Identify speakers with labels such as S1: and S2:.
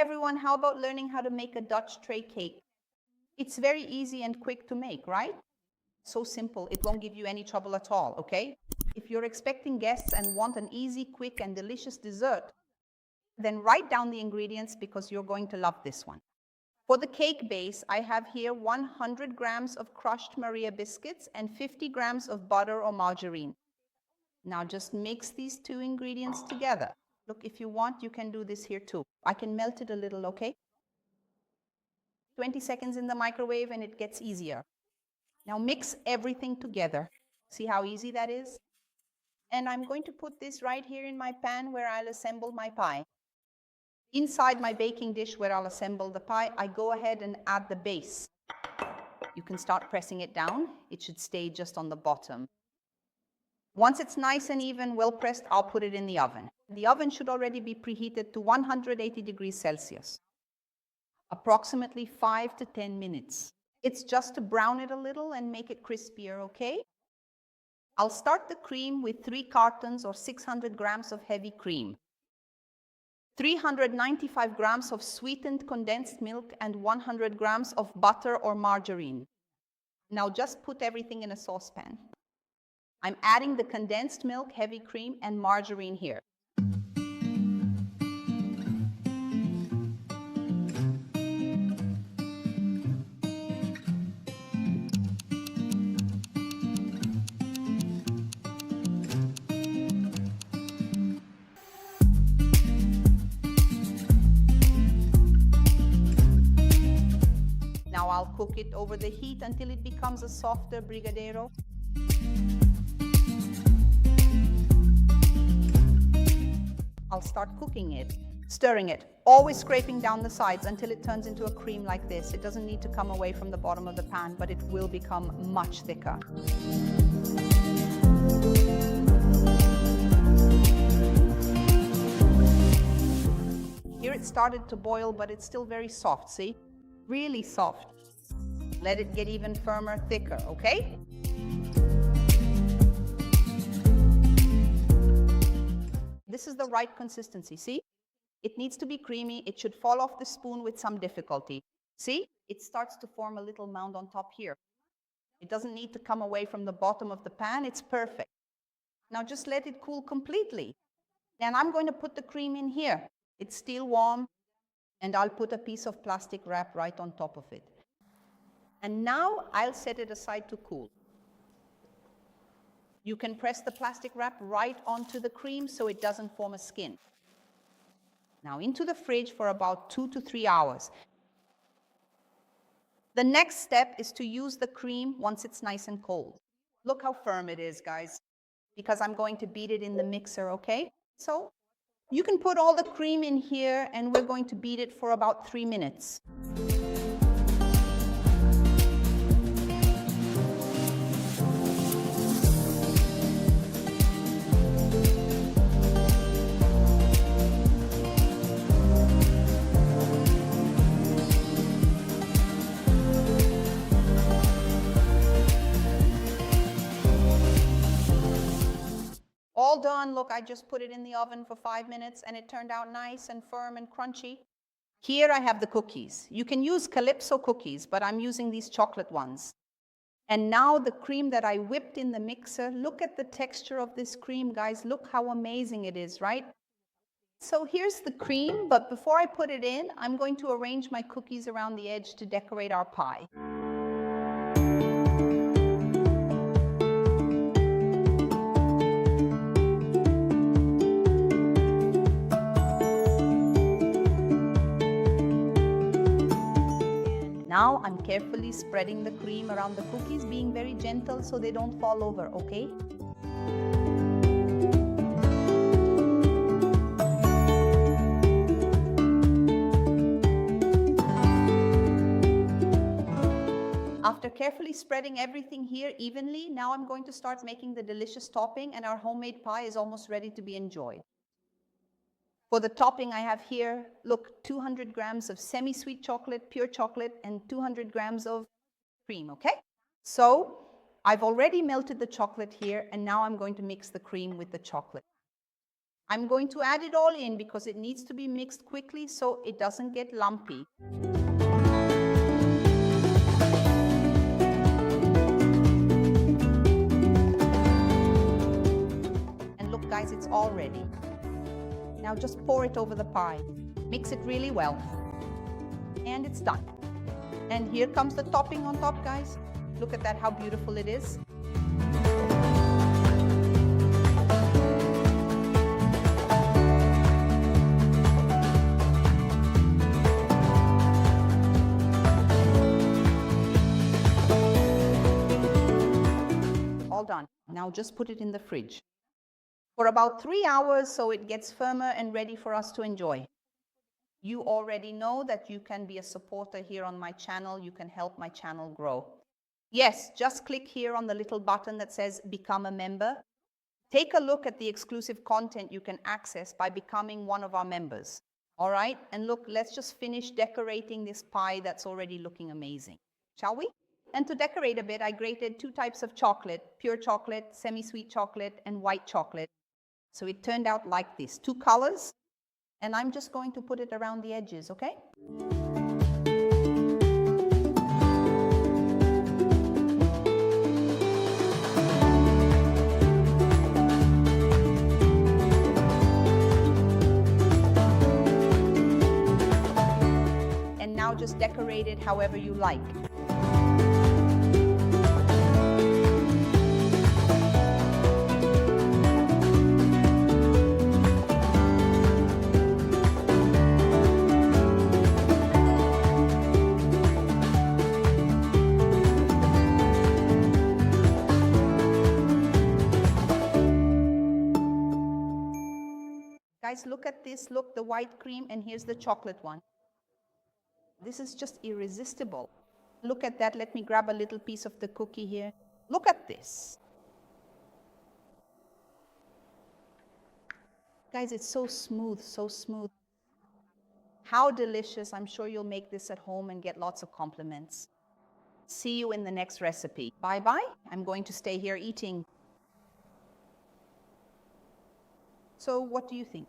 S1: everyone, how about learning how to make a Dutch tray cake? It's very easy and quick to make, right? So simple, it won't give you any trouble at all, okay? If you're expecting guests and want an easy, quick, and delicious dessert, then write down the ingredients because you're going to love this one. For the cake base, I have here 100 grams of crushed Maria biscuits and 50 grams of butter or margarine. Now just mix these two ingredients together. Look, if you want, you can do this here too. I can melt it a little, okay? 20 seconds in the microwave and it gets easier. Now mix everything together. See how easy that is? And I'm going to put this right here in my pan where I'll assemble my pie. Inside my baking dish where I'll assemble the pie, I go ahead and add the base. You can start pressing it down. It should stay just on the bottom. Once it's nice and even, well pressed, I'll put it in the oven. The oven should already be preheated to 180 degrees Celsius. Approximately 5 to 10 minutes. It's just to brown it a little and make it crispier, okay? I'll start the cream with 3 cartons or 600 grams of heavy cream, 395 grams of sweetened condensed milk, and 100 grams of butter or margarine. Now just put everything in a saucepan. I'm adding the condensed milk, heavy cream, and margarine here. Now I'll cook it over the heat until it becomes a softer brigadeiro. I'll start cooking it, stirring it, always scraping down the sides until it turns into a cream like this. It doesn't need to come away from the bottom of the pan, but it will become much thicker. Here it started to boil, but it's still very soft, see? Really soft. Let it get even firmer, thicker, okay? This is the right consistency, see? It needs to be creamy. It should fall off the spoon with some difficulty. See? It starts to form a little mound on top here. It doesn't need to come away from the bottom of the pan. It's perfect. Now just let it cool completely. Then I'm going to put the cream in here. It's still warm, and I'll put a piece of plastic wrap right on top of it. And now I'll set it aside to cool. You can press the plastic wrap right onto the cream so it doesn't form a skin. Now into the fridge for about 2 to 3 hours. The next step is to use the cream once it's nice and cold. Look how firm it is, guys, because I'm going to beat it in the mixer, okay? So you can put all the cream in here and we're going to beat it for about 3 minutes. All done. Look, I just put it in the oven for 5 minutes and it turned out nice and firm and crunchy. Here I have the cookies. You can use Calypso cookies, but I'm using these chocolate ones. And now the cream that I whipped in the mixer, look at the texture of this cream, guys. Look how amazing it is, right? So here's the cream, but before I put it in, I'm going to arrange my cookies around the edge to decorate our pie. Now I'm carefully spreading the cream around the cookies, being very gentle so they don't fall over, okay? After carefully spreading everything here evenly, now I'm going to start making the delicious topping, and our homemade pie is almost ready to be enjoyed. For the topping, I have here, look, 200 grams of semi-sweet chocolate, pure chocolate, and 200 grams of cream, okay? So I've already melted the chocolate here, and now I'm going to mix the cream with the chocolate. I'm going to add it all in because it needs to be mixed quickly so it doesn't get lumpy. And look guys, it's all ready. Now just pour it over the pie. Mix it really well. And it's done. And here comes the topping on top, guys. Look at that, how beautiful it is. All done. Now just put it in the fridge for about 3 hours so it gets firmer and ready for us to enjoy. You already know that you can be a supporter here on my channel. You can help my channel grow. Yes, just click here on the little button that says Become a Member. Take a look at the exclusive content you can access by becoming one of our members. All right? And look, let's just finish decorating this pie that's already looking amazing. Shall we? And to decorate a bit, I grated 2 types of chocolate, pure chocolate, semi-sweet chocolate, and white chocolate. So it turned out like this, 2 colors. And I'm just going to put it around the edges, okay? And now just decorate it however you like. Guys, look at this. Look, the white cream, and here's the chocolate one. This is just irresistible. Look at that. Let me grab a little piece of the cookie here. Look at this. Guys, it's so smooth, so smooth. How delicious. I'm sure you'll make this at home and get lots of compliments. See you in the next recipe. Bye-bye. I'm going to stay here eating. So what do you think?